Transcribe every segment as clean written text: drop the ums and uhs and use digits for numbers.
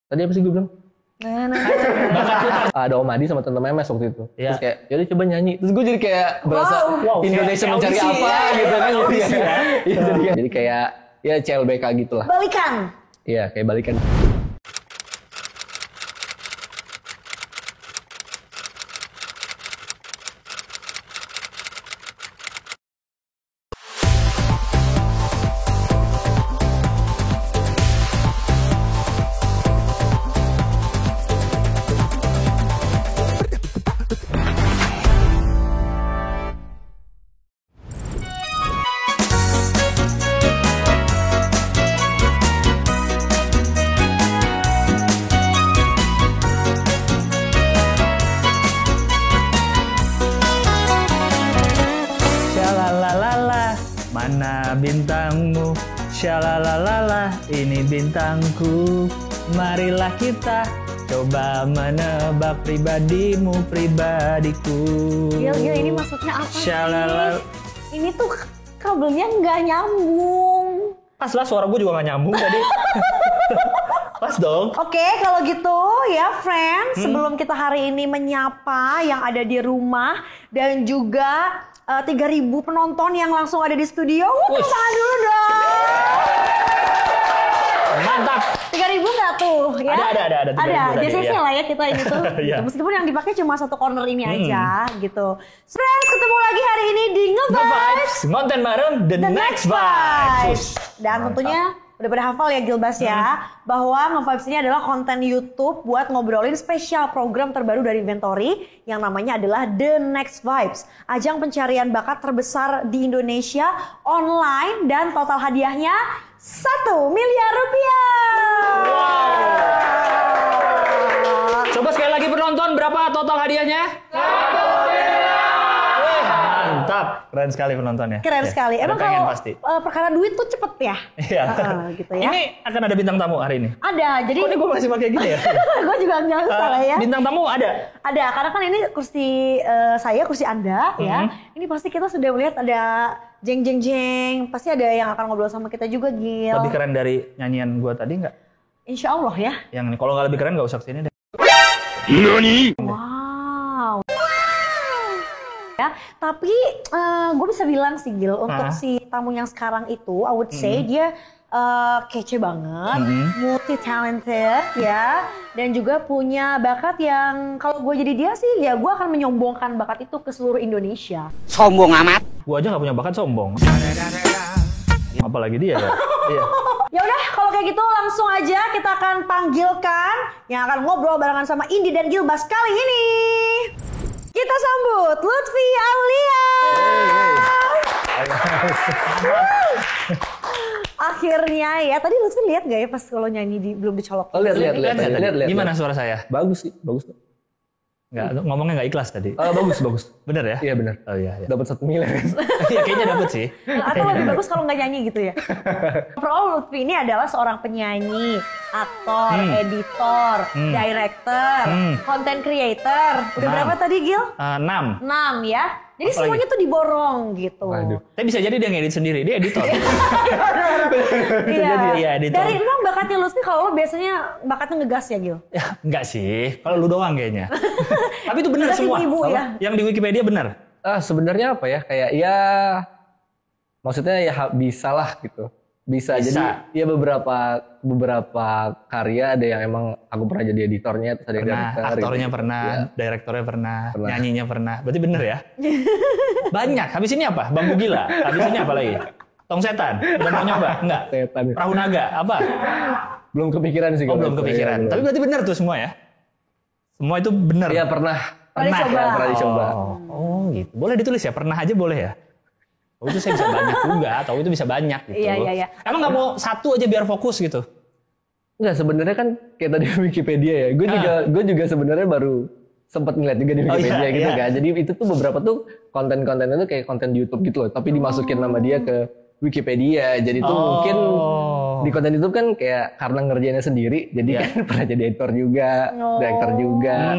Tadi apa sih gue bilang? Bakat Ada Om Adi sama Tante Memes waktu itu. Iya. Terus kayak, yaudah coba nyanyi. Terus gue jadi kayak berasa Indonesia kayak mencari audisi, apa gitu kan. audisi ya. Iya, jadi kayak ya CLBK gitu lah. Balikan. Iya, kayak balikan. Mana bintangmu? Syalalalala, ini bintangku. Marilah kita coba menebak pribadimu, pribadiku. Gil, ini maksudnya apa sih? Syalala. Ini tuh kabelnya nggak nyambung. Pas lah, suara gue juga nggak nyambung tadi. Pas dong. Oke, kalau gitu ya friends, sebelum kita hari ini menyapa yang ada di rumah dan juga 3.000 penonton yang langsung ada di studio. Tepuk tangan dulu dong. Mantap. 3.000 nggak tuh? Ya? Ada. 3.000 tadi, JCC ya. lah ya kita ini tuh. Iya. Gitu. Meskipun yang dipakai cuma satu corner ini aja gitu. Friends, ketemu lagi hari ini di Nge-Vibes. Ngonten bareng The Next Vibes. Dan tentunya udah pada hafal ya Gilbas ya, bahwa Nge-Vibes ini adalah konten YouTube buat ngobrolin spesial program terbaru dari Inventory yang namanya adalah The Next Vibes. Ajang pencarian bakat terbesar di Indonesia online dan total hadiahnya 1 miliar rupiah. Coba sekali lagi penonton, berapa total hadiahnya? 1 miliar. Mantap, keren sekali penontonnya. Keren sekali. Emang pengen kalau pasti. perkara duit tuh cepet ya? Iya. Gitu ya. Ini akan ada bintang tamu hari ini. Ada, jadi Kok ini gue masih pakai gini ya? gue juga nggak salah ya. Bintang tamu ada. Ada, karena kan ini kursi saya, kursi Anda ya. Ini pasti kita sudah melihat ada jeng. Pasti ada yang akan ngobrol sama kita juga, Gil. Lebih keren dari nyanyian gue tadi nggak? Insya Allah ya. Yang ini, kalau nggak lebih keren nggak usah kesini deh. Wow. Ya, tapi gue bisa bilang sih Gil, untuk si tamu yang sekarang itu, I would say dia kece banget, multi talented ya, dan juga punya bakat yang kalau gue jadi dia sih ya gue akan menyombongkan bakat itu ke seluruh Indonesia. Sombong amat. Gue aja nggak punya bakat sombong. Apalagi dia ya. Iya. Ya udah, kalau kayak gitu langsung aja kita akan panggilkan yang akan ngobrol barengan sama Indi dan Gilbas kali ini. Kita sambut Lutfi Aulia. Akhirnya ya, tadi Lutfi lihat gak ya pas kalau nyanyi belum dicolok? Oh, lihat. Gimana suara saya? Bagus sih, bagus. Nggak, ngomongnya nggak ikhlas tadi. Bagus. Bener ya? Iya benar. Oh iya. Dapat 1 miliar. Iya kayaknya dapet sih. Atau lebih bagus kalau nggak nyanyi gitu ya? Overall Lutfi ini adalah seorang penyanyi, aktor, editor, director, content creator. Udah berapa tadi Gil? 6. 6 ya. Jadi Apalagi? semuanya tuh diborong gitu. Waduh. Tapi bisa jadi dia ngedit sendiri, dia editor. Iya, editor. Dari emang bakatnya Lutfi kalau lo biasanya bakatnya ngegas ya Gil? Ya, enggak sih. Kalau lu doang kayaknya. Tapi itu benar Berarti semua. ibu ya? Yang di Wikipedia benar. Sebenarnya apa ya? Kayak ya maksudnya ya bisa lah gitu. Bisa. Jadi ya beberapa karya ada yang emang aku pernah jadi editornya, terus ada yang Pernah, director, aktornya gitu. pernah, Ya. direktornya pernah, nyanyinya pernah. Berarti bener ya? Banyak. Habis ini apa? Bambu gila. Habis ini apa lagi? Tong setan. Udah mau nyoba? Enggak. Setan. Perahu naga. Apa? Belum kepikiran sih. Oh, kalau belum itu. kepikiran. Ya, Tapi berarti benar tuh semua ya? Semua itu benar. Iya pernah. Pernah dicoba. Oh, gitu. Boleh ditulis ya? Pernah aja boleh ya? Oh, itu saya bisa banyak juga, atau itu bisa banyak gitu. Iya. Emang nggak mau satu aja biar fokus gitu? Enggak, sebenarnya kan kayak tadi Wikipedia ya. Gue juga sebenarnya baru sempat ngeliat juga di Wikipedia gitu kan. Jadi itu tuh beberapa tuh konten-kontennya tuh kayak konten YouTube gitu loh. Tapi dimasukin nama dia ke Wikipedia. Jadi tuh mungkin di konten YouTube kan kayak karena ngerjainnya sendiri. Jadi kan pernah jadi editor juga, director juga.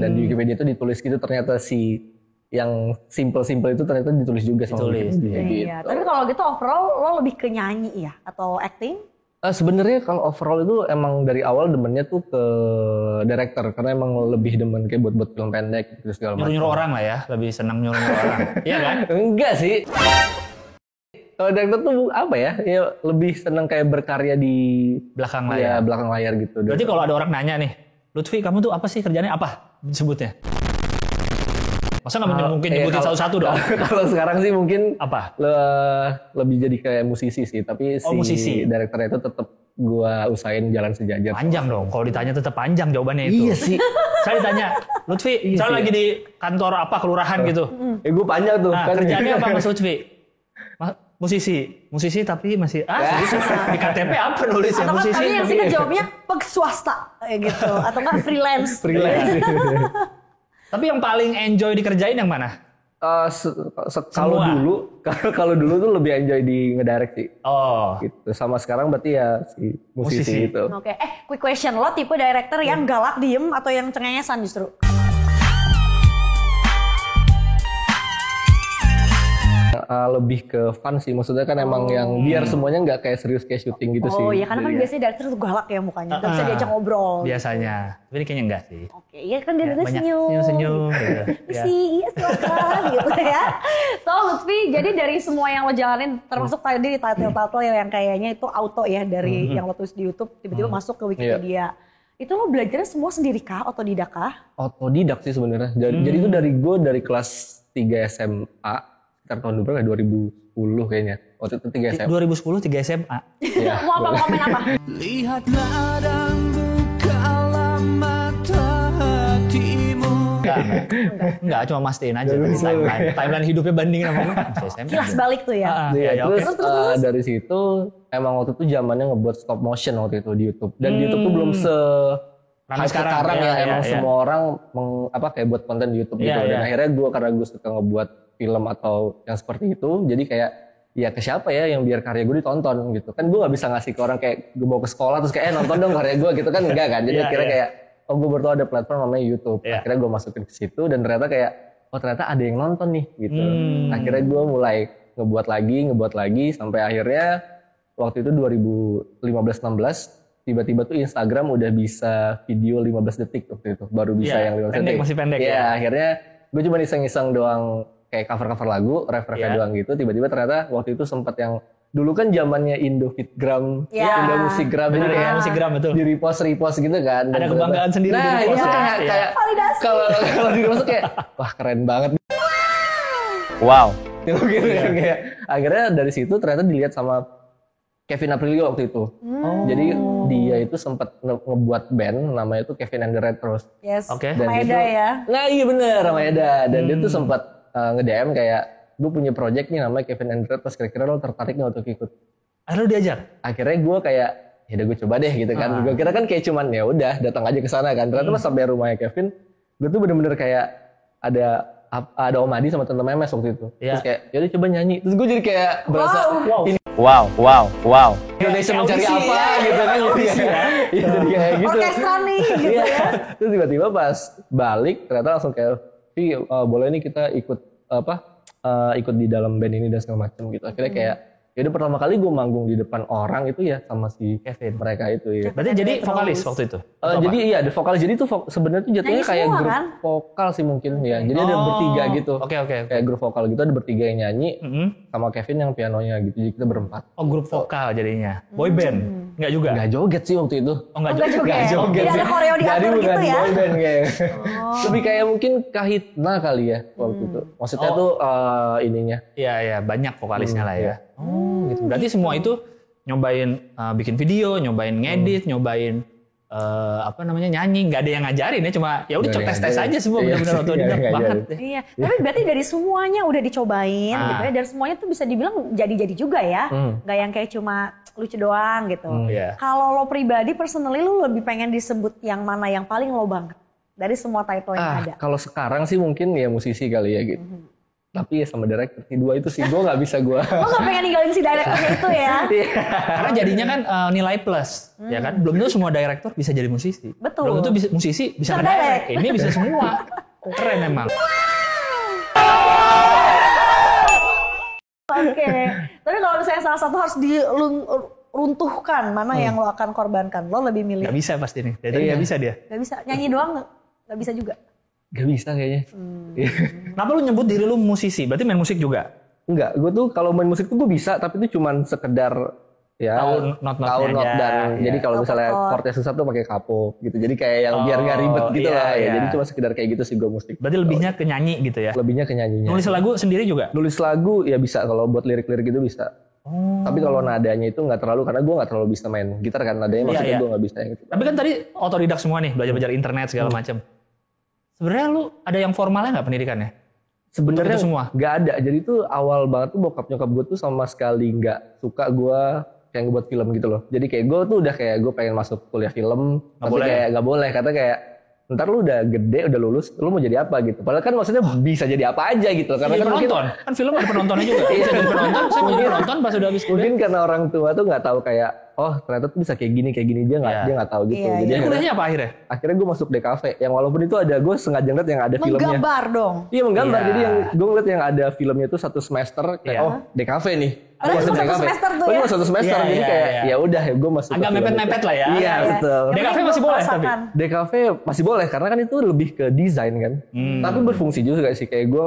Dan di Wikipedia tuh ditulis gitu ternyata si yang simple-simple itu ternyata ditulis juga sama Ditulis. Wikipedia gitu. Iya. Tapi kalau gitu overall lo lebih ke nyanyi ya? Atau acting? Sebenarnya kalau overall itu emang dari awal demennya tuh ke director karena emang lebih demen kayak buat film pendek gitu segala macam. Nyuruh-nyuruh orang lah ya, lebih senang nyuruh-nyuruh orang. Iya kan? Enggak sih. Kalau director tuh apa ya? Ya lebih seneng kayak berkarya di Belakang ya, layar. belakang layar gitu. Berarti kalau ada orang nanya nih, Lutfi kamu tuh apa sih kerjanya apa disebutnya? Masa nggak mungkin nyebutin satu-satu dong? Kalau sekarang sih mungkin Apa? lebih jadi kayak musisi sih, tapi musisi. direkturnya itu tetap gua usahain jalan sejajar. Panjang dong. Kalau ditanya tetap panjang jawabannya itu. Iya sih. Saya ditanya, Lutfi, misalnya lagi di kantor apa kelurahan gitu. Gue panjang tuh. Nah, kerjanya apa Mas Lutfi? Musisi tapi masih di KTP apa nulisnya Atau kan musisi? tadi yang sih jawabnya swasta gitu, atau kan freelance. Tapi yang paling enjoy dikerjain yang mana? Kalau dulu tuh lebih enjoy di ngedirect sih. Oh, Gitu. Sama sekarang berarti ya si musisi itu. Oke, quick question, lo tipe director yang galak diem atau yang cengengesan justru? Lebih ke fun sih, maksudnya kan emang yang biar semuanya nggak kayak serius kayak syuting gitu sih. Oh iya, karena kan Jadi, biasanya director tuh galak ya mukanya, gak bisa diajak ngobrol. biasanya. Tapi ini kayaknya enggak sih. Oke, iya kan dia Banyak senyum. senyum-senyum gitu. Ya. Sih, iya silakan gitu ya. So Lutfi, jadi dari semua yang lo jalanin, termasuk tadi di title yang kayaknya itu auto ya dari yang lo tulis di YouTube, tiba-tiba masuk ke Wikipedia. Itu lo belajarnya semua sendiri kah, otodidak kah? Otodidak sih sebenarnya. Jadi itu dari kelas 3 SMA, sekitar tahun berapa? 2010 kayaknya. Waktu itu 3 SMA. 2010 3 SMA. Iya. Mau apa, mau komen apa? Lihatlah dan bukalah mata hatimu. Enggak, cuma mastiin aja timeline hidupnya bandingin sama lu. Masih SMP. Kilas balik tuh ya. Iya, oke. terus dari situ emang waktu itu zamannya ngebuat stop motion waktu itu di YouTube. Dan di YouTube tuh belum Ramai sekarang ya, emang semua orang kayak buat konten di YouTube gitu. Iya, Dan iya. akhirnya karena gue suka ngebuat film atau yang seperti itu, jadi kayak ya ke siapa ya yang biar karya gue ditonton gitu. Kan gue gak bisa ngasih ke orang kayak gue bawa ke sekolah terus kayak nonton dong karya gue gitu kan, enggak kan. Jadi Iya, akhirnya iya. kayak gue baru tau ada platform namanya YouTube. Iya. Akhirnya gue masukin ke situ dan ternyata kayak ternyata ada yang nonton nih gitu. Akhirnya gue mulai ngebuat lagi sampai akhirnya waktu itu 2015-16 tiba-tiba tuh Instagram udah bisa video 15 detik waktu itu. Baru bisa Iya, yang 15 pendek, detik. masih pendek Iya, ya. akhirnya gue cuma iseng-iseng doang kayak cover-cover lagu, ref-refnya Iya. doang gitu. Tiba-tiba ternyata waktu itu sempat yang dulu kan zamannya Indofitgram, Iya. Indomusikgram, jadi Bener, kayak Musikgram, betul. di repost gitu kan. Dan Ada ternyata- kebanggaan sendiri Nah, di itu repost ya. kayak Validasi. kalau di repost tuh kayak wah keren banget. Wow. Gitu kan kayak akhirnya dari situ ternyata dilihat sama Kevin Aprilio waktu itu. Jadi dia itu sempat ngebuat band namanya itu Kevin and the Retros. Yes. Oke. Dan Sama itu- Eda ya. Nah iya bener sama Eda. Dan dia tuh sempat nge-DM kayak gue punya project nih namanya Kevin and the Retros. Kira-kira lo tertarik nggak untuk ikut? Akhirnya lu diajak? Akhirnya gue kayak ya udah gue coba deh gitu kan. Gue kira kan kayak cuman ya udah datang aja ke sana kan. Ternyata pas sampai rumahnya Kevin, gue tuh bener-bener kayak ada Om Adi sama Tante Memes waktu itu. Iya. Terus kayak ya udah coba nyanyi. Terus gue jadi kayak berasa ini Wow. Indonesia Kayak mencari audisi apa ya. gitu kan. Audisi ya. Iya jadi kayak gitu. Orkestra nih gitu Iya. ya. Terus tiba-tiba pas balik ternyata langsung kayak boleh nih kita ikut ikut di dalam band ini dan segala macam gitu. Akhirnya kayak ya udah pertama kali gue manggung di depan orang itu ya sama si Kevin. mereka itu ya. Berarti jadi vokalis waktu itu? Jadi iya ada vokalis, jadi tuh sebenarnya tuh jatuhnya Nyanyi kayak semua, grup kan? vokal sih mungkin ya. Jadi ada bertiga gitu. Oke. Kayak grup vokal gitu ada bertiga yang nyanyi Mm-hmm. sama Kevin yang pianonya gitu. Jadi kita berempat. Oh, grup vokal jadinya. Boy band? Enggak juga? Nggak joget sih waktu itu. Oh, enggak Enggak juga juga. ya? Joget Tidak ada sih. koreo diatur Jadi gitu bukan ya? boy band kayak. Lebih kayak mungkin Kahitna kali ya waktu itu. Maksudnya tuh ininya. Iya, banyak vokalisnya lah ya. Oh, gitu. Berarti semua itu nyobain bikin video, nyobain ngedit, nyobain nyanyi. Nggak ada yang ngajarin ya, cuma ya udah Nggak ada yang tes ngajarin. aja semua Iya, benar-benar otodidak nggak banget. ngajarin. deh. Iya, tapi berarti dari semuanya udah dicobain gitu ya, dan semuanya tuh bisa dibilang jadi-jadi juga ya, nggak yang kayak cuma lucu doang gitu. Iya. Kalau lo pribadi, personally lo lebih pengen disebut yang mana yang paling lo banget dari semua title yang ada? Kalau sekarang sih mungkin ya musisi kali ya gitu. Tapi ya sama director, dua itu sih gue nggak bisa gue. Lo gak pengen ninggalin si directornya itu ya? Karena jadinya kan nilai plus, ya kan? Belum tentu semua director bisa jadi musisi. Betul. Belum tentu musisi bisa Bisa ngedirect. direct. Ini bisa semua. Keren emang. Oke, tapi kalau misalnya salah satu harus runtuhkan, mana yang lo akan korbankan? Lo lebih milih? Gak bisa pasti nih. Dari tadi Iya. gak bisa dia. Gak bisa, nyanyi doang gak bisa juga. Gak bisa kayaknya. Kenapa lu nyebut diri lu musisi? Berarti main musik juga? Enggak, gue tuh kalau main musik tuh gue bisa, tapi itu cuman sekedar ya Tahu not-notnya tahu not aja, dan iya. jadi kalau misalnya Chord. chordnya susah tuh pakai kapok gitu. Jadi kayak yang biar gak ribet gitu iya, lah ya. iya. Jadi cuma sekedar kayak gitu sih gue musik. Berarti lebihnya ke nyanyi gitu ya? Lebihnya ke nyanyinya. Nulis lagu sendiri juga? Nulis lagu ya bisa, kalau buat lirik-lirik gitu bisa. Tapi kalau nadanya itu nggak terlalu, karena gue nggak terlalu bisa main gitar kan, nadanya maksudnya iya. gue nggak bisa yang gitu. Tapi kan tadi otodidak semua nih, belajar internet segala macam. Sebenarnya lu ada yang formalnya nggak pendidikannya? Sebenarnya Untuk itu semua? nggak ada. Jadi tuh awal banget tuh bokap nyokap gue tuh sama sekali nggak suka gue yang buat film gitu loh. Jadi kayak gue tuh udah kayak gue pengen masuk kuliah film, tapi boleh. kayak nggak boleh, karena kayak ntar lu udah gede, udah lulus, lu mau jadi apa gitu. Padahal kan maksudnya bisa jadi apa aja gitu. Karena Jadi kan mungkin, penonton, kan film ada penontonnya juga. Bisa jadi penonton, saya mau jadi penonton pas udah habis kuliah. mungkin karena orang tua tuh nggak tahu kayak, oh ternyata tuh bisa kayak gini dia nggak Iya. dia nggak tahu gitu. Iya, Jadi Jadi akhirnya, kuliahnya apa akhirnya? gue masuk DKV, yang walaupun itu ada gue sengaja ngeliat yang ada filmnya. Menggambar dong. Iya menggambar, Iya. jadi yang gue ngeliat yang ada filmnya itu satu semester kayak Iya. oh DKV nih. Padahal Aku masuk cuma satu DKV. semester tuh Oh, ya. cuma satu semester, Iya, jadi iya, kayak iya. ya udah gue masuk. Agak ke film mepet-mepet itu. lah ya. Iya Iya. betul. Yang DKV penting masih lo boleh tapi? merasakan. DKV masih boleh karena kan itu lebih ke desain kan. Tapi berfungsi juga sih, kayak gue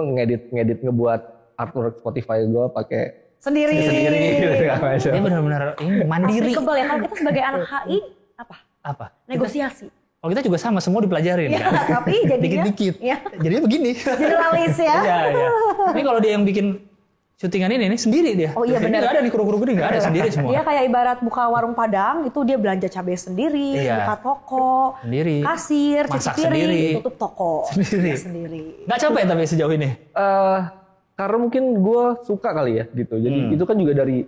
ngedit ngebuat artwork Spotify gue pakai Sendiri. sendiri gitu segala macam. Dia benar-benar ini mandiri. Pasti kebal ya, kalau kita sebagai anak HI, apa? Apa? Negosiasi. Oh kita juga sama, semua dipelajarin Iya, kan? tapi jadinya. Dikit-dikit. Iya. Jadinya begini. Generalis ya. Iya, iya. Ini kalau dia yang bikin syutingan ini sendiri dia. Oh iya, Ini benar. nggak ada nih kru-kru gini, nggak ada sendiri semua. Dia kayak ibarat buka warung Padang, itu dia belanja cabai sendiri, Iya. buka toko, Sendiri. kasir, cuci Masak piring, sendiri. tutup toko. Sendiri. Dia sendiri. Nggak capek tapi sejauh ini. Karena mungkin gue suka kali ya gitu. Jadi itu kan juga dari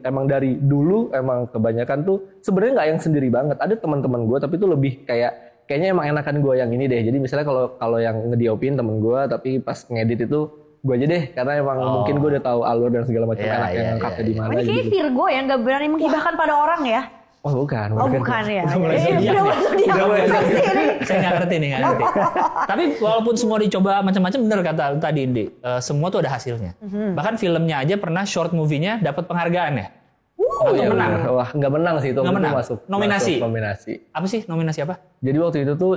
dulu emang kebanyakan tuh sebenarnya nggak yang sendiri banget. Ada teman-teman gue tapi itu lebih kayaknya emang enakan gue yang ini deh. Jadi misalnya kalau yang ngediopin temen gue, tapi pas ngedit itu gue aja deh, karena emang mungkin gue udah tahu alur dan segala macam Iya, enaknya iya, ngangkatnya iya, di Oh, mana ini kayaknya gitu. Virgo ya, nggak berani menghibahkan pada orang ya? Oh bukan. Oh bukan ya. Udah mulai Iya, zodiak udah nih. mulai zodiak. Udah mulai Pasti zodiak. ini. Saya nggak ngerti nih, nggak ngerti. Tapi walaupun semua dicoba macam-macam, bener kata tadi Indi, semua tuh ada hasilnya. Bahkan filmnya aja pernah short movie-nya dapat penghargaan ya. Oh, iya, menang. bener. Wah nggak menang sih itu. Nggak Itu menang. Masuk Nominasi. nominasi. Apa sih nominasi apa? Jadi waktu itu tuh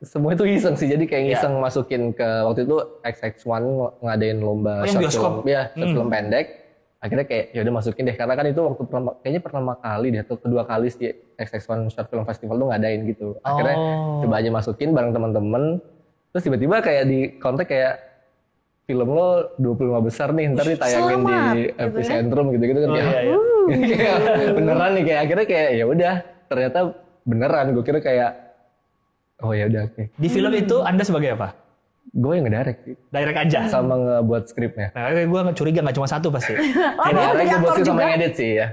semua itu iseng sih. Jadi kayak Iya. iseng masukin ke waktu itu XX1 ngadain lomba Oh, yang short bioskop? film, ya short film pendek. Akhirnya kayak ya udah masukin deh, karena kan itu waktu kayaknya pertama kali deh atau kedua kali sih XX1 Short Film Festival tuh ngadain gitu. Akhirnya coba aja masukin bareng teman-teman. Terus tiba-tiba kayak di kontak kayak film lo 25 besar nih, ntar ditayangin di selamat, gitu ya. Epicentrum gitu-gitu kan. Oh, Kayak, iya, iya. kayak beneran nih, kayak akhirnya kayak ya udah ternyata beneran. Gue kira kayak oh ya udah oke. Di film itu Anda sebagai apa? Gue yang ngedirect sih, Direct aja. sama ngebuat skripnya. Nah, gue curiga nggak cuma satu pasti. Oh, Ini jadi gue buat aktor sih sama juga. yang edit sih ya.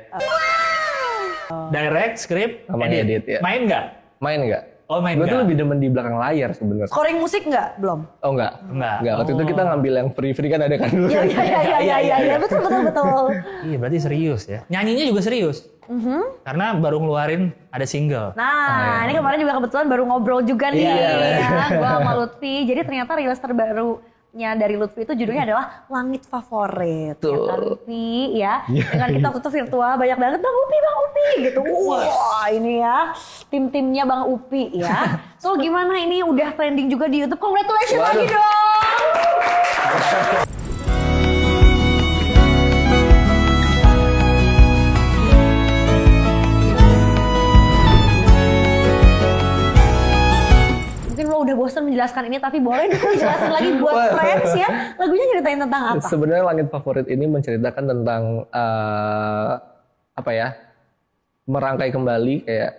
Direct, script, Sama ngedit, ya. Main nggak? Main nggak? Oh main Gue tuh nggak? lebih demen di belakang layar sebenarnya. Scoring musik nggak? Belum. Oh enggak. Enggak. Enggak. Waktu itu kita ngambil yang free kan ada kan dulu. Iya, betul. Iya berarti serius ya. Nyanyinya juga serius. Karena baru ngeluarin ada single. Nah, ini kemarin juga kebetulan baru ngobrol juga nih Iya. ya, gua sama Lutfi. Jadi ternyata rilis terbarunya dari Lutfi itu judulnya adalah Langit Favorit. Tuh. Ya kan Lutfi ya. Dengan kita waktu itu virtual banyak banget Bang Upi gitu. Wah, ini ya tim-timnya Bang Upi ya. So gimana ini udah trending juga di YouTube. Congratulations Waduh. lagi dong. Mungkin lo udah bosan menjelaskan ini, tapi boleh dong jelasin lagi buat Wah. friends ya. Lagunya nyeritain tentang apa? Sebenarnya Langit Favorit ini menceritakan tentang apa ya? Merangkai kembali kayak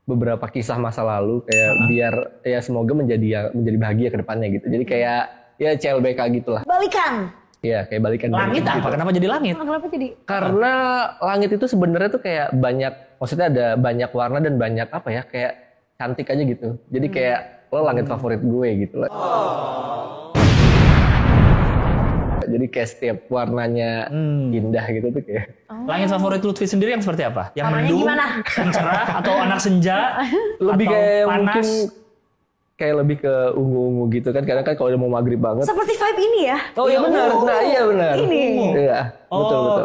beberapa kisah masa lalu kayak biar ya semoga menjadi bahagia ke depannya gitu. Jadi kayak ya CLBK gitulah. Balikan. Iya, kayak balikan Langit gitu. apa? Kenapa jadi langit? Kenapa jadi? Karena langit itu sebenarnya tuh kayak banyak, maksudnya ada banyak warna dan banyak apa ya, kayak cantik aja gitu. Jadi kayak lo langit favorit gue gitu lah. Jadi kayak setiap warnanya indah gitu tuh kayak. Langit favorit Lutfi sendiri yang seperti apa? Yang Warnanya mendung, gimana? yang cerah, atau anak senja, Lebih atau kayak panas? mungkin kayak lebih ke ungu-ungu gitu kan. Kadang kan kalau udah mau maghrib banget. Seperti vibe ini ya? Oh iya benar. Nah iya benar. Ini. Iya, betul. Oh,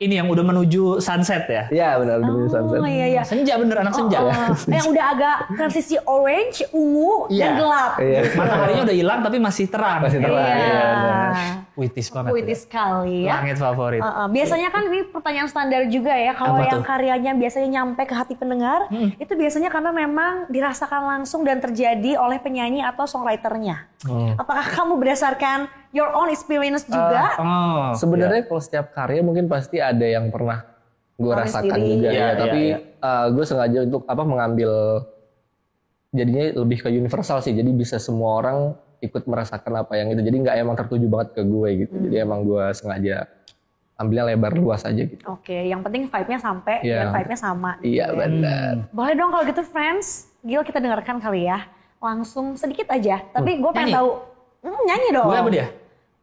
ini yang udah menuju sunset ya. Iya benar demi sunset. Oh iya. Senja bener, anak senja. Yang udah agak transisi orange, ungu, Iya. dan gelap. Iya. Mataharinya udah hilang tapi masih terang. Masih terang. Iya. Iya, benar. Puitis banget. Puitis sekali ya. Langit favorit. Biasanya kan ini pertanyaan standar juga ya. Kalau Apa yang tuh? karyanya biasanya nyampe ke hati pendengar, itu biasanya karena memang dirasakan langsung dan terjadi oleh penyanyi atau songwriternya. Apakah kamu berdasarkan your own experience juga? Oh, Sebenarnya kalau setiap karya mungkin pasti ada yang pernah gue Orang rasakan sendiri. juga Iya, ya. iya, Tapi iya. gue sengaja untuk mengambil jadinya lebih ke universal sih. Jadi bisa semua orang ikut merasakan apa yang itu. Jadi nggak emang tertuju banget ke gue gitu. Jadi emang gue sengaja ambilnya lebar luas aja gitu. Oke, yang penting vibe-nya sampai Iya. dan vibe-nya sama. Iya benar. Boleh dong kalau gitu friends, Gil kita dengarkan kali ya. Langsung sedikit aja. Tapi gue pengen Nyanyi? tahu. Nyanyi dong. gue apa dia?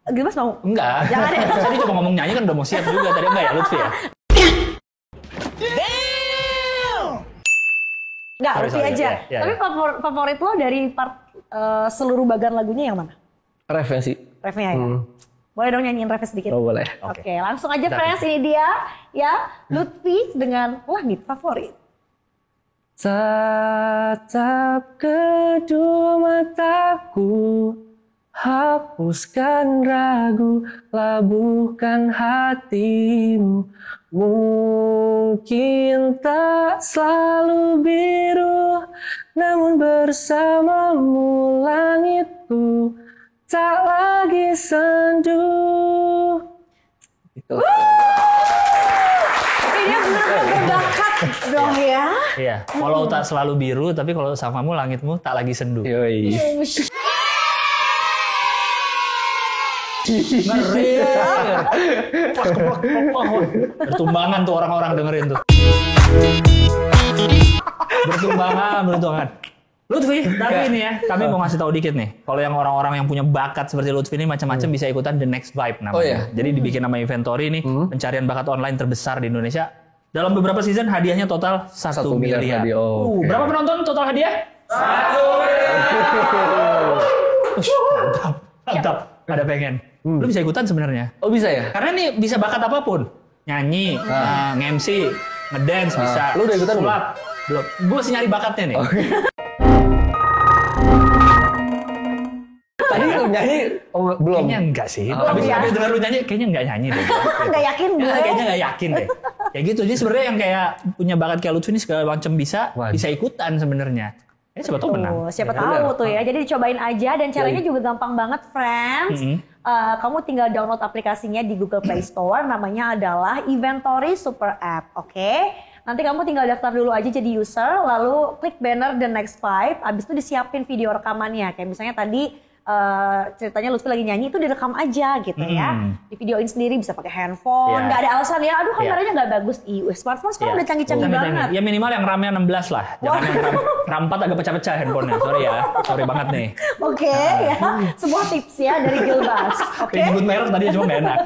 Gilbas mau? Enggak. Jangan ya. Tadi cuma ngomong nyanyi kan udah mau siap juga. Tadi enggak ya Lutfi ya? Enggak, Sorry, Lutfi sorry. aja. Ya, Tapi favorit lo dari part seluruh bagian lagunya yang mana? Referensi. Refnya ya? Boleh dong nyanyiin ref sedikit? Oh boleh. Oke, langsung aja friends, ini dia ya Lutfi dengan Langit Favorit. Tatap kedua mataku, hapuskan ragu, labuhkan hatimu. Mungkin tak selalu biru, namun bersamamu langitku tak lagi sendu. Gitu. Tapi dia benar-benar berbakat dong ya. Iya. Kalau tak selalu biru, tapi kalau samamu langitmu tak lagi sendu. Yoi. Ngeri. Bertumbangan tuh orang-orang dengerin tuh. Bertumbangan. Lutfi, tapi ini ya, kami mau ngasih tahu dikit nih. Kalau yang orang-orang yang punya bakat seperti Lutfi ini macam-macam bisa ikutan The Next Vibe namanya. Oh, iya? Jadi dibikin nama Inventory ini pencarian bakat online terbesar di Indonesia. Dalam beberapa season hadiahnya total 1 miliar. tadi. Oh, oke. Berapa penonton total hadiah? 1 miliar. Mantap. Ada pengen. Lu bisa ikutan sebenarnya. Oh bisa ya? Karena ini bisa bakat apapun. Nyanyi, nge-MC, ngedance bisa. Lu udah ikutan belum? Sulap. Belum. Gue masih nyari bakatnya nih. Tadi lu nyanyi belum? Kayaknya enggak sih. Belum Habis ya? denger lu nyanyi, kayaknya enggak nyanyi deh. Nggak yakin gue. Kayaknya enggak yakin deh. Kayak gitu. Jadi sebenarnya yang kayak punya bakat kayak Lutfi ini segala macam bisa ikutan sebenarnya. Siapa tahu menang. Siapa tahu tuh ya. Jadi dicobain aja dan caranya juga gampang banget, friends. Kamu tinggal download aplikasinya di Google Play Store. Namanya adalah Inventory Super App. Oke. Nanti kamu tinggal daftar dulu aja jadi user. Lalu klik banner The Next Vibe. Abis itu disiapin video rekamannya. Kayak misalnya tadi ceritanya Lutfi lagi nyanyi itu direkam aja gitu ya. Di videoin sendiri bisa pakai handphone. Nggak ada alasan ya. Aduh kameranya nggak bagus. Smartphone sekarang udah canggih-canggih banget. Ya minimal yang RAM-nya 16 lah. Jangan yang RAM 4 agak pecah-pecah handphonenya. Sorry ya. Sorry banget nih. Oke ya. Sebuah tips ya dari Gilbas. Oke. Kayak nyebut merek tadi cuma nggak enak.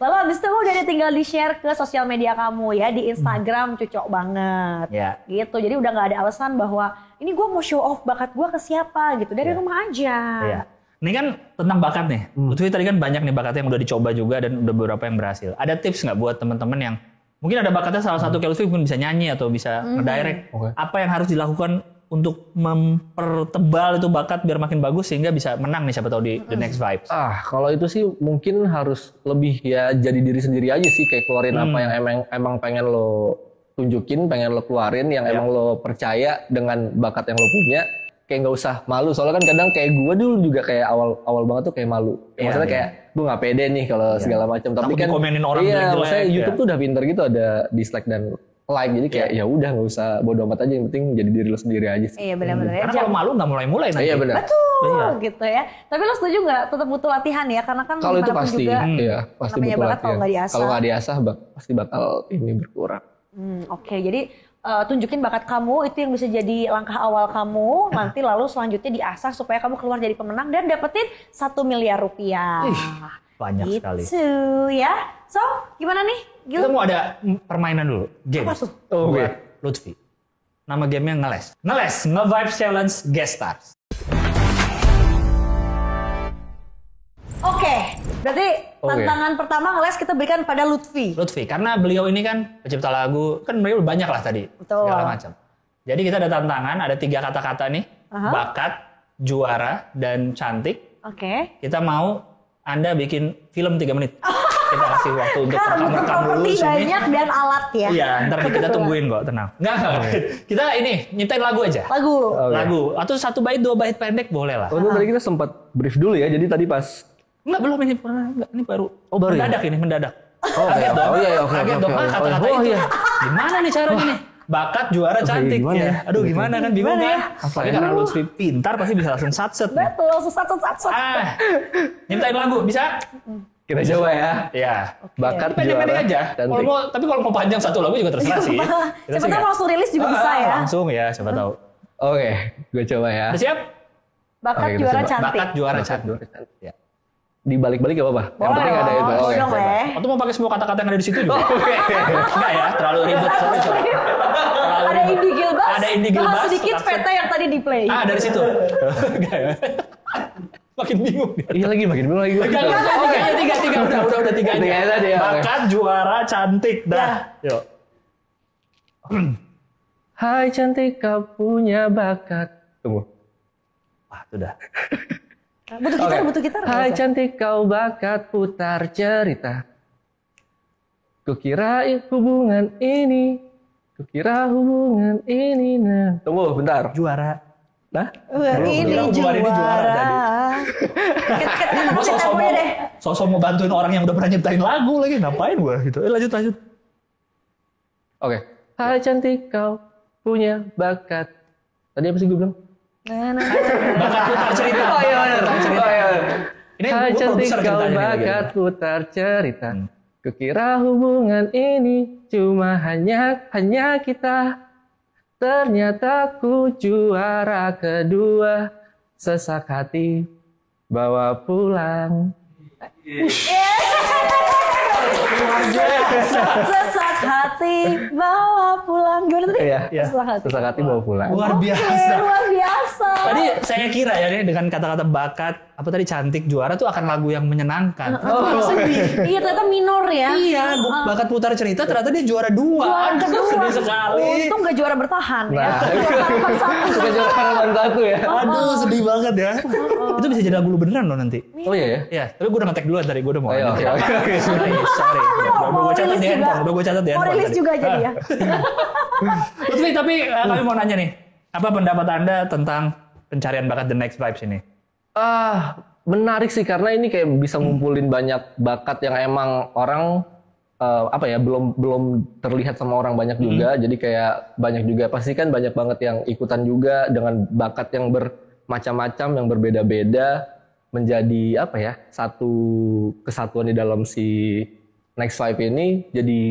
Lalu abis itu udah tinggal di-share ke sosial media kamu ya. Di Instagram cocok banget. Ya. Gitu. Jadi udah nggak ada alasan bahwa ini gue mau show off bakat gue ke siapa gitu. Dari rumah aja. Iya. Ini kan tentang bakat nih. Lutfi tadi kan banyak nih bakatnya yang udah dicoba juga dan udah beberapa yang berhasil. Ada tips nggak buat teman-teman yang mungkin ada bakatnya salah satu kayak Lutfi mungkin bisa nyanyi atau bisa ngedirect. Apa yang harus dilakukan untuk mempertebal itu bakat biar makin bagus sehingga bisa menang nih siapa tahu di The Next Vibes. Kalau itu sih mungkin harus lebih ya jadi diri sendiri aja sih, kayak keluarin apa yang emang pengen lo tunjukin, pengen lo keluarin, yang emang lo percaya dengan bakat yang lo punya. Kayak nggak usah malu, soalnya kan kadang kayak gue dulu juga kayak awal banget tuh kayak malu. Maksudnya kayak gue nggak pede nih kalau segala macam. Tapi Takut kan dikomenin orang iya, jelek-jelek, maksudnya ya. YouTube tuh udah pinter gitu, ada dislike dan like. Jadi kayak ya udah nggak usah bodo amat aja, yang penting jadi diri lo sendiri aja sih. Iya benar-benar ya. Karena kalau malu nggak mulai-mulai nanti. Iya benar. Betul gitu ya. Tapi lo setuju nggak tetap butuh latihan ya? Karena kan Kalau itu dimanapun pasti, juga, iya pasti namanya butuh bakat kalau latihan. nggak diasah. Kalau nggak diasah, pasti bakal ini berkurang. Oke, jadi tunjukin bakat kamu, itu yang bisa jadi langkah awal kamu. Nanti lalu selanjutnya diasah supaya kamu keluar jadi pemenang dan dapetin 1 miliar rupiah. Banyak gitu, sekali. ya. So, gimana nih, Gil? Kita mau ada permainan dulu. Game. Apa tuh? Buat Lutfi. Nama gamenya Ngeles. Ngeles, Nge-Vibes Challenge Guest Stars. Oke, berarti tantangan pertama ngeles kita berikan pada Lutfi. Lutfi, karena beliau ini kan pencipta lagu, kan beliau banyak lah tadi. Betul. Segala macam. Jadi kita ada tantangan, ada 3 kata-kata nih. Bakat, juara, dan cantik. Oke. Kita mau Anda bikin film 3 menit. Kita kasih waktu untuk Butuh rekam-rekam dulu properti sini. banyak dan alat ya. Iya, ntar kita tungguin kok, tenang. Enggak. Kita ini, nyiptain lagu aja. Lagu. Lagu. Atau 1 bait, 2 bait pendek boleh lah. Oh, tadi kita sempat brief dulu ya. Jadi tadi pas Enggak, belum ini. Enggak, ini baru. Oh, baru ya? mendadak ini, mendadak. Oh, Kaget dong. oh iya, oke, Kaget oke, dong. oke. Kata-kata Oh, itu. iya. Gimana nih caranya nih? Bakat, juara, cantik. gimana Ya. ya? Aduh, gimana kan? Bingung Gimana kan? ya? Tapi karena Lutfi pintar, pasti bisa langsung satset. nih. Betul, susah. Nyiptain lagu, bisa? kita coba ya. Iya. Bakat, Pendek-pendek juara, aja. cantik. Tapi kalau mau panjang 1 lagu juga terserah sih. Kita Siapa sih tahu nggak- langsung rilis juga bisa ya. Langsung ya, siapa tahu. Oke, gue coba ya. Udah siap? Bakat Oke, kita juara coba. cantik. Bakat, juara, Bakat, cantik. juara, cantik. Ya. Dibalik-balik gak apa-apa. Yang penting ada itu. Boleh Oke. dong, Le. Atau mau pakai semua kata-kata yang ada di situ juga? Enggak ya, terlalu ribet. Sorry. Terlalu Ada ribet. Indie Gilbas. Ada Indie Gilbas. Bahas sedikit langsung. peta yang tadi di play. Dari situ. Enggak ya. Makin bingung. Iya lagi makin bingung lagi. Tiga, udah tiga Tiga aja. tadi ya, oke. Bakat, juara, cantik, dah. Yuk. Hai cantik kau punya bakat. Tunggu. Wah, sudah. Butuh gitar. Hai cantik kau bakat putar cerita. Kukira hubungan ini. Nah. Tunggu bentar. Juara. Nah. Ini Kira hubungan ini juara tadi. Kita Gue temponya deh. sosok mau bantuin orang yang udah pernah nyiptain lagu lagi. Ngapain gue gitu. Lanjut. Oke. Hai cantik kau punya bakat. Tadi apa sih gue bilang? Bakat putar cerita. Oh iya benar. Putar cerita. Ini Hai gue cantik produser kau ceritanya nih, bakat putar cerita. Kukira hubungan ini cuma hanya kita. Ternyata ku juara kedua. Sesak hati bawa pulang. Sesak hati bawa pulang. Gimana tadi? Iya. Sesak hati. Sesak hati bawa pulang. Luar Oke, biasa. luar biasa. Tadi saya kira ya nih, dengan kata-kata bakat, apa tadi cantik, juara tuh akan lagu yang menyenangkan. Iya ternyata minor ya. Iya, bakat putar cerita ternyata dia juara 2. Juara kedua. Sedih sekali. Untung gak juara bertahan ya. Nah. Juara harapan satu. Bukan juara harapan satu ya. Aduh, sedih banget ya. Itu bisa jadi lagu lu beneran loh nanti. Oh iya ya. Iya, tapi gue udah ngetek duluan tadi, gue udah mau. Oh, iya, edit. oke. Sorry. Udah gue catat di handphone, udah gue catat di Mau handphone. rilis tadi. juga jadi ya. Lutfi, tapi kami mau nanya nih, apa pendapat Anda tentang pencarian bakat The Next Vibes ini? Menarik sih karena ini kayak bisa ngumpulin banyak bakat yang emang orang belum terlihat sama orang banyak juga. Jadi kayak banyak juga pasti kan banyak banget yang ikutan juga dengan bakat yang bermacam-macam yang berbeda-beda menjadi satu kesatuan di dalam si Next Vibe ini. Jadi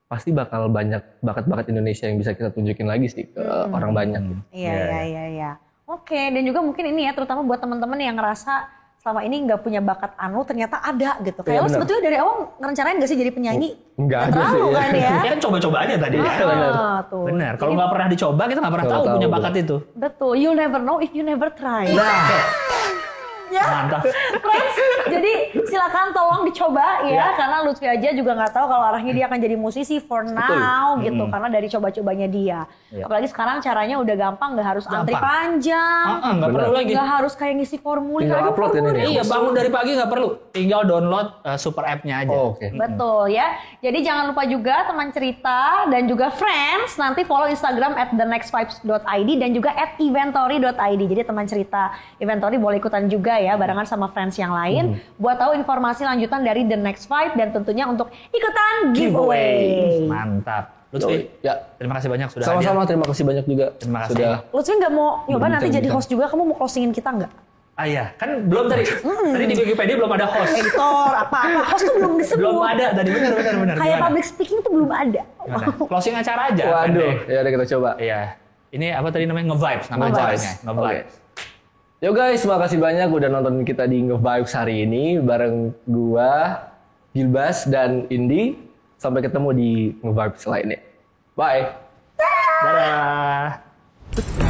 pasti bakal banyak bakat-bakat Indonesia yang bisa kita tunjukin lagi sih ke orang banyak. Iya. Oke, dan juga mungkin ini ya terutama buat teman-teman yang ngerasa selama ini nggak punya bakat ternyata ada gitu. Kayak lo benar. sebetulnya dari awal ngerencanain gak sih jadi penyanyi? Nggak ada terlalu sih, ya. kan ya. Ya kan coba-coba aja tadi. Tuh. Benar, kalau nggak pernah dicoba kita nggak pernah Nggak tahu tahu, punya betul. bakat itu. Betul, you'll never know if you never try. Ya, Mantap. friends. Jadi silakan tolong dicoba ya, karena Lutfi aja juga nggak tahu kalau arahnya dia akan jadi musisi for now gitu, karena dari coba-cobanya dia. Iya. Apalagi sekarang caranya udah gampang, nggak harus antri Gampang. panjang, Nggak perlu lagi. nggak harus kayak ngisi formulir. Tinggal Aduh, upload kan formulir. ini. Iya, bangun dari pagi nggak perlu. Tinggal download super app-nya aja. Oh, oke. Betul ya. Jadi jangan lupa juga teman cerita dan juga friends nanti follow Instagram @thenextvibes.id dan juga @eventory.id. Jadi teman cerita Eventory boleh ikutan juga ya barengan sama friends yang lain buat tahu informasi lanjutan dari The Next Vibe dan tentunya untuk ikutan giveaway. Mantap. Lutfi, Ya. terima kasih banyak sudah Sama-sama, hadir. terima kasih banyak juga. Terima kasih. Sudah. Lutfi nggak mau nyoba nanti jadi Berbincang-bincang. host juga, kamu mau closingin kita nggak? Ah iya, kan belum tadi. Tadi di Wikipedia belum ada host. Editor apa-apa, host tuh belum disebut. Belum ada tadi, benar. Kayak Gimana? public speaking tuh belum ada. Gimana? Closing acara aja. Waduh, pendek. ya udah kita coba. Iya. Ini apa tadi namanya? Nge-vibes nama Nge-vibes. acaranya. Nge-vibes. Yo guys, makasih banyak udah nonton kita di Nge-Vibes hari ini bareng gua, Gilbas dan Indi. Sampai ketemu di Nge-Vibes lainnya. Bye. Dadah.